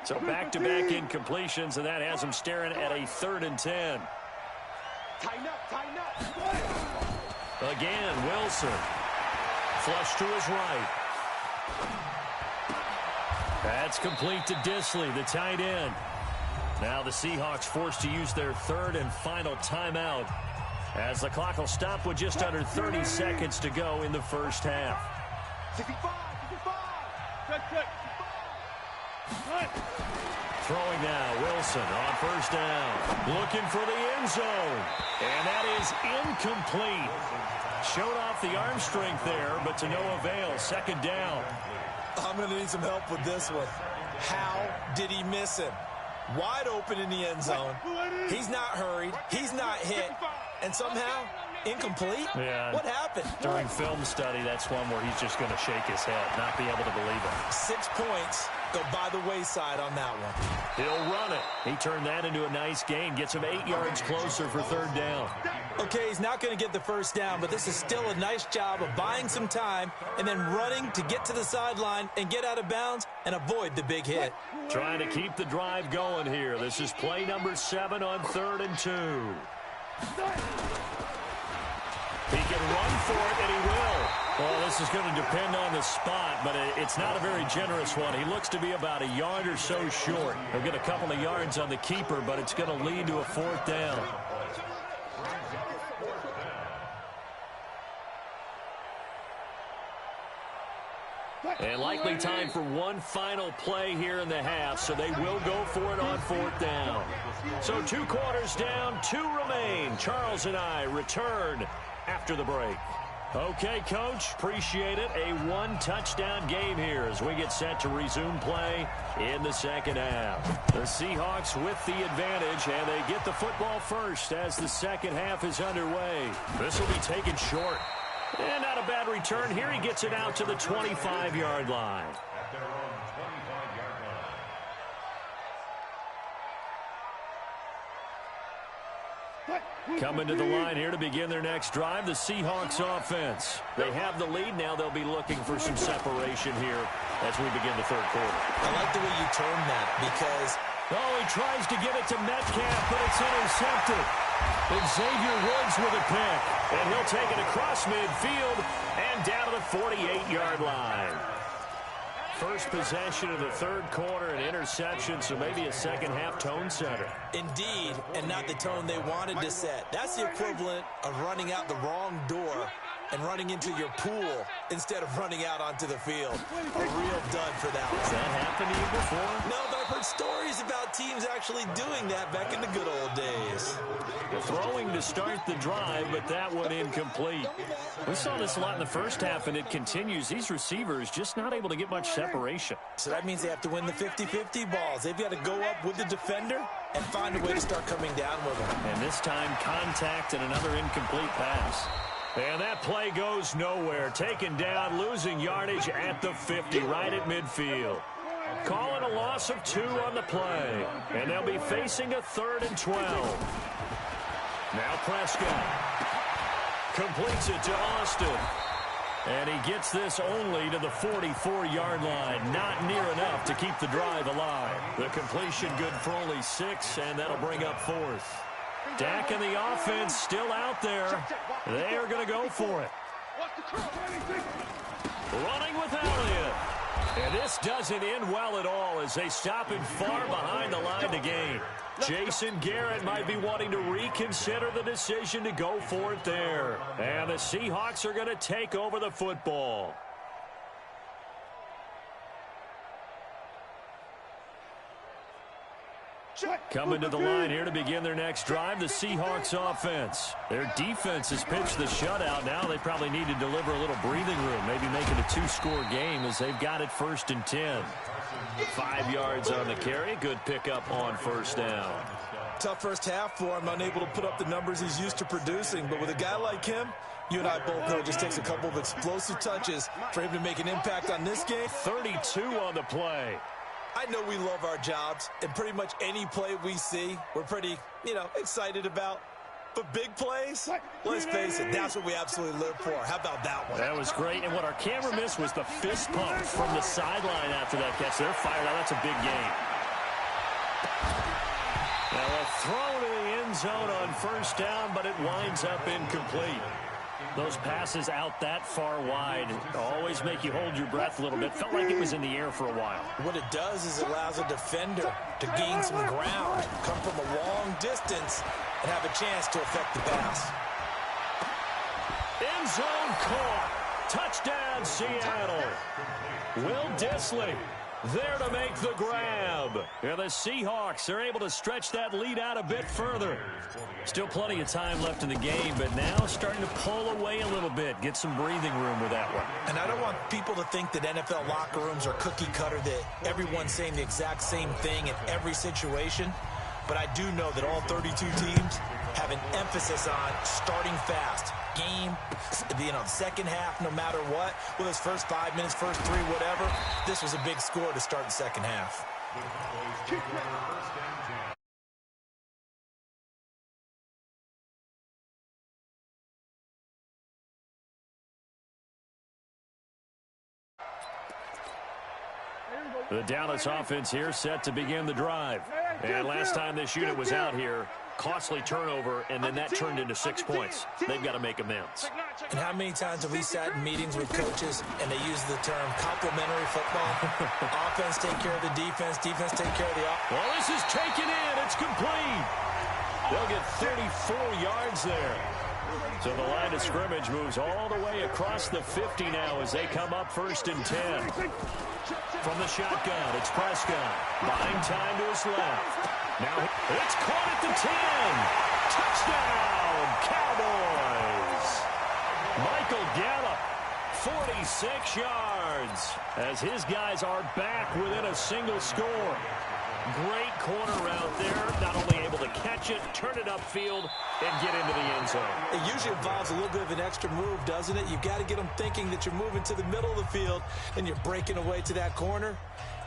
So back-to-back incompletions, and that has him staring at a 3rd and 10. Tighten up. Again, Wilson. Flush to his right. That's complete to Dissly, the tight end. Now the Seahawks forced to use their 3rd and final timeout, as the clock will stop with just under 30 seconds to go in the first half. 65. Throwing now, Wilson on first down. Looking for the end zone. And that is incomplete. Showed off the arm strength there, but to no avail. 2nd down. I'm going to need some help with this one. How did he miss him? Wide open in the end zone. He's not hurried. He's not hit. And somehow, incomplete? Yeah. What happened? During film study, that's one where he's just going to shake his head, not be able to believe it. 6 points go by the wayside on that one. He'll run it. He turned that into a nice gain. Gets him 8 yards closer for 3rd down. Okay, he's not going to get the first down, but this is still a nice job of buying some time and then running to get to the sideline and get out of bounds and avoid the big hit. Trying to keep the drive going here. This is play number 7 on 3rd and 2. He can run for it, and he will. Well, this is going to depend on the spot, but it's not a very generous one. He looks to be about a yard or so short. He'll get a couple of yards on the keeper, but it's going to lead to a 4th down. And likely time for one final play here in the half, so they will go for it on 4th down. So 2 quarters down, 2 remain. Charles and I return after the break. Okay, Coach, appreciate it. A 1-touchdown game here as we get set to resume play in the 2nd half. The Seahawks with the advantage, and they get the football first as the 2nd half is underway. This will be taken short. And not a bad return here. He gets it out to the 25-yard line. Coming to the line here to begin their next drive, the Seahawks offense. They have the lead now. They'll be looking for some separation here as we begin the 3rd quarter. I like the way you term that because... Oh, he tries to get it to Metcalf, but it's intercepted. And Xavier Woods with a pick. And he'll take it across midfield and down to the 48-yard line. First possession of the 3rd quarter, an interception, so maybe a 2nd half tone setter. Indeed, and not the tone they wanted to set. That's the equivalent of running out the wrong door and running into your pool instead of running out onto the field. A real dud for that one. Has that happened to you before? No, but I've heard stories about teams actually doing that back in the good old days. The throwing to start the drive, but that one incomplete. We saw this a lot in the first half, and it continues. These receivers just not able to get much separation. So that means they have to win the 50-50 balls. They've got to go up with the defender and find a way to start coming down with them. And this time, contact and another incomplete pass. And that play goes nowhere. Taken down, losing yardage at the 50, right at midfield. Calling a loss of 2 on the play. And they'll be facing a 3rd and 12. Now Prescott completes it to Austin. And he gets this only to the 44-yard line. Not near enough to keep the drive alive. The completion good for only 6, and that'll bring up 4th. Dak and the offense still out there. They are going to go for it. Running with Elliott. And this doesn't end well at all as they stop him far behind the line to gain. Jason Garrett might be wanting to reconsider the decision to go for it there. And the Seahawks are going to take over the football. Coming to the line here to begin their next drive, the Seahawks offense. Their defense has pitched the shutout. Now they probably need to deliver a little breathing room, maybe make it a 2-score game as they've got it 1st and 10. 5 yards on the carry. Good pickup on 1st down. Tough first half for him, unable to put up the numbers he's used to producing. But with a guy like him, you and I both know it just takes a couple of explosive touches for him to make an impact on this game. 32 on the play. I know we love our jobs, and pretty much any play we see, we're pretty, excited about. But big plays, let's face it, that's what we absolutely live for. How about that one? That was great, and what our camera missed was the fist pump from the sideline after that catch. They're fired out. That's a big game. Now a throw to the end zone on first down, but it winds up incomplete. Those passes out that far wide always make you hold your breath a little bit. Felt like it was in the air for a while. What it does is it allows a defender to gain some ground, come from a long distance, and have a chance to affect the pass. End zone caught. Touchdown, Seattle. Will Dissly there to make the grab. And the Seahawks are able to stretch that lead out a bit further. Still plenty of time left in the game, but now starting to pull away a little bit. Get some breathing room with that one. And I don't want people to think that NFL locker rooms are cookie cutter, that everyone's saying the exact same thing in every situation. But I do know that all 32 teams have an emphasis on starting fast. Game, second half, no matter what. Whether it's first 5 minutes, first 3, whatever. This was a big score to start the second half. The Dallas offense here set to begin the drive. And last time this unit was out here, costly turnover, and then that turned into 6 points. They've got to make amends. And how many times have we sat in meetings with coaches and they use the term complementary football? Offense take care of the defense, defense take care of the offense. Well, this is taken in. It's complete. They'll get 34 yards there. So the line of scrimmage moves all the way across the 50 now as they come up 1st and 10. From the shotgun, it's Prescott. Buying time to his left. Now it's caught at the 10. Touchdown, Cowboys. Michael Gallup, 46 yards, as his guys are back within a single score. Great corner route there, not only able to catch it, turn it upfield, and get into the end zone. It usually involves a little bit of an extra move, doesn't it? You've got to get them thinking that you're moving to the middle of the field and you're breaking away to that corner.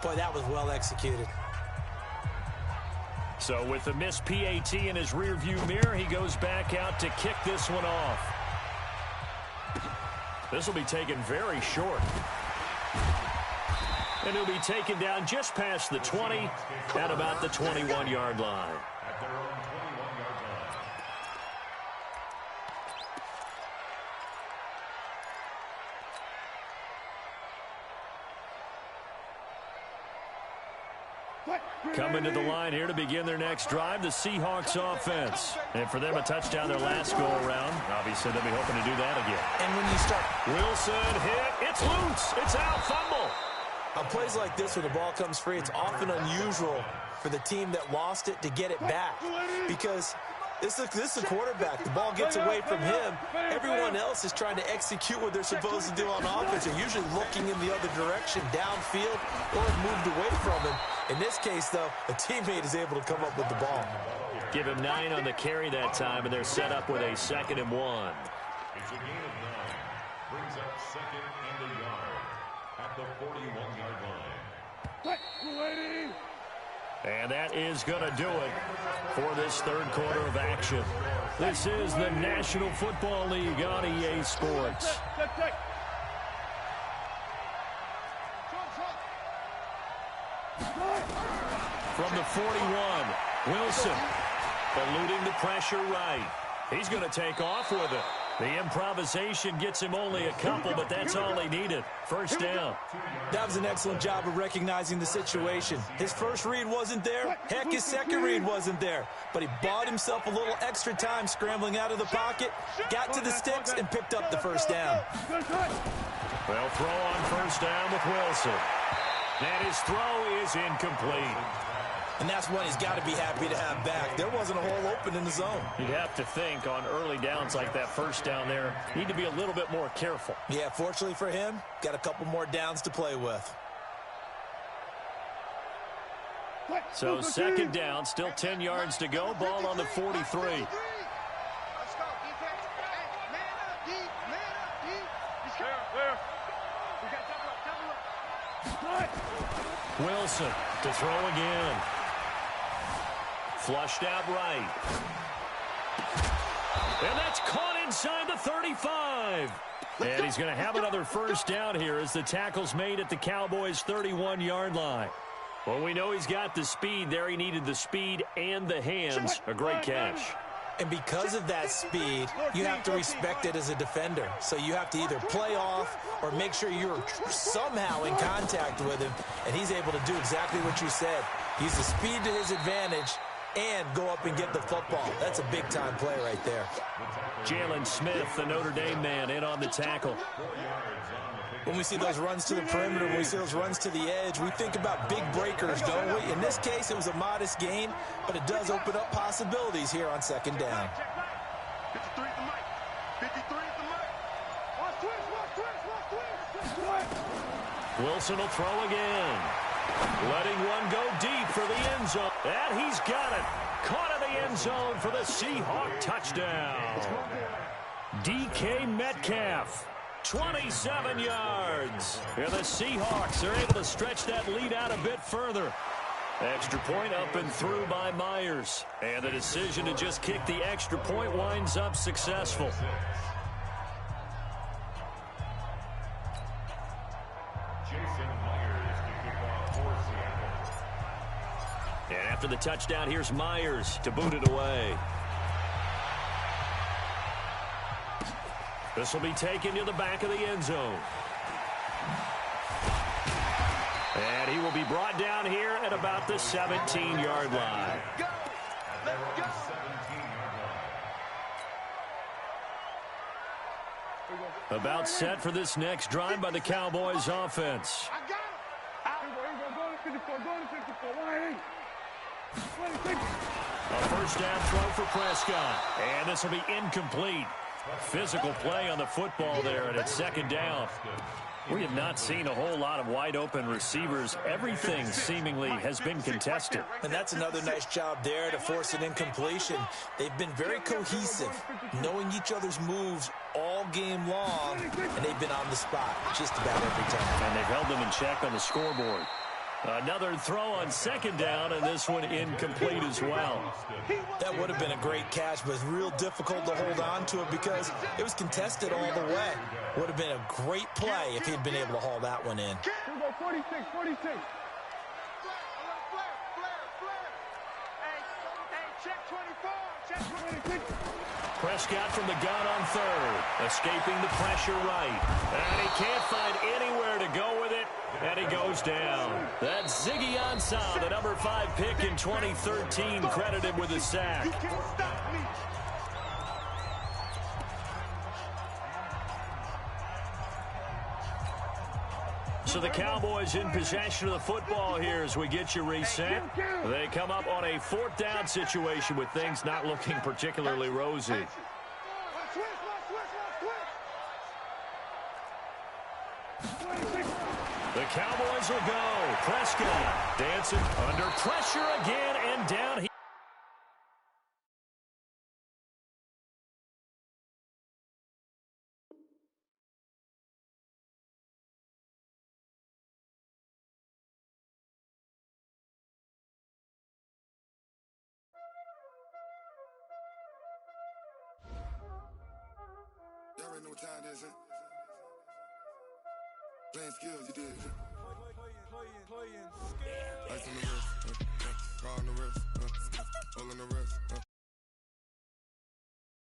Boy, that was well executed. So with the missed PAT in his rearview mirror, he goes back out to kick this one off. This will be taken very short. And he'll be taken down just past the 20 at about the 21-yard line. Coming to the line here to begin their next drive, the Seahawks offense. And for them, a touchdown their last go-around. Obviously, they'll be hoping to do that again. And when you start... Wilson hit. It's loose. It's out. Fumble. On plays like this, when the ball comes free, it's often unusual for the team that lost it to get it back. Because this is a quarterback. The ball gets away from him. Everyone else is trying to execute what they're supposed to do on offense. They're usually looking in the other direction, downfield, or moved away from him. In this case, though, a teammate is able to come up with the ball. Give him 9 on the carry that time, and they're set up with a 2nd and 1. It's a gain of 9. Brings up 2nd and a yard at the 41-yard line. And that is going to do it for this third quarter of action. This is the National Football League on EA Sports. From the 41, Wilson eluding the pressure right. He's going to take off with it. The improvisation gets him only a couple, but that's all he needed. First down. That was an excellent job of recognizing the situation. His first read wasn't there. Heck, his second read wasn't there. But he bought himself a little extra time scrambling out of the pocket, got to the sticks, and picked up the first down. Well, throw on first down with Wilson. And his throw is incomplete. And that's one he's got to be happy to have back. There wasn't a hole open in the zone. You'd have to think on early downs like that first down there, need to be a little bit more careful. Yeah, fortunately for him, got a couple more downs to play with. So 2nd down, still 10 yards to go. Ball on the 43. Wilson to throw again. Flushed out right. And that's caught inside the 35. And he's going to have another first down here as the tackle's made at the Cowboys' 31-yard line. Well, we know he's got the speed there. He needed the speed and the hands. A great catch. And because of that speed, you have to respect it as a defender. So you have to either play off or make sure you're somehow in contact with him. And he's able to do exactly what you said. Use the speed to his advantage and go up and get the football. That's a big-time play right there. Jalen Smith, the Notre Dame man, in on the tackle. When we see those runs to the perimeter, when we see those runs to the edge, we think about big breakers, don't we? In this case, it was a modest gain, but it does open up possibilities here on second down. 53 at the mic. 53 at the mic. Watch twist. Wilson will throw again. Letting one go deep for the end zone. And he's got it. Caught in the end zone for the Seahawk touchdown. DK Metcalf. 27 yards. Here the Seahawks are able to stretch that lead out a bit further. Extra point up and through by Myers. And the decision to just kick the extra point winds up successful. Jason Myers to kick off for Seattle. And after the touchdown, here's Myers to boot it away. This will be taken to the back of the end zone. And he will be brought down here at about the 17-yard line. About set for this next drive by the Cowboys offense. A first down throw for Prescott. And this will be incomplete. Physical play on the football there, and it's second down. We have not seen a whole lot of wide-open receivers. Everything seemingly has been contested. And that's another nice job there to force an incompletion. They've been very cohesive, knowing each other's moves all game long, and they've been on the spot just about every time. And they've held them in check on the scoreboard. Another throw on second down, and this one incomplete as well. That would have been a great catch, but it's real difficult to hold on to it because it was contested all the way. Would have been a great play if he'd been able to haul that one in. 46. Check 24. Check 26. Prescott from the gun on third, escaping the pressure right. And he can't find anywhere to go with it, and he goes down. That's Ziggy Ansah, the number 5 pick in 2013, credited with a sack. You can't stop me. So the Cowboys in possession of the football here as we get you reset. They come up on a fourth down situation with things not looking particularly rosy. The Cowboys will go. Prescott dancing under pressure again and down. Y'all already know what time it is, huh? Playing skills, you did. Playing skills. Ice on the wrist, car on the wrist, all on the wrist,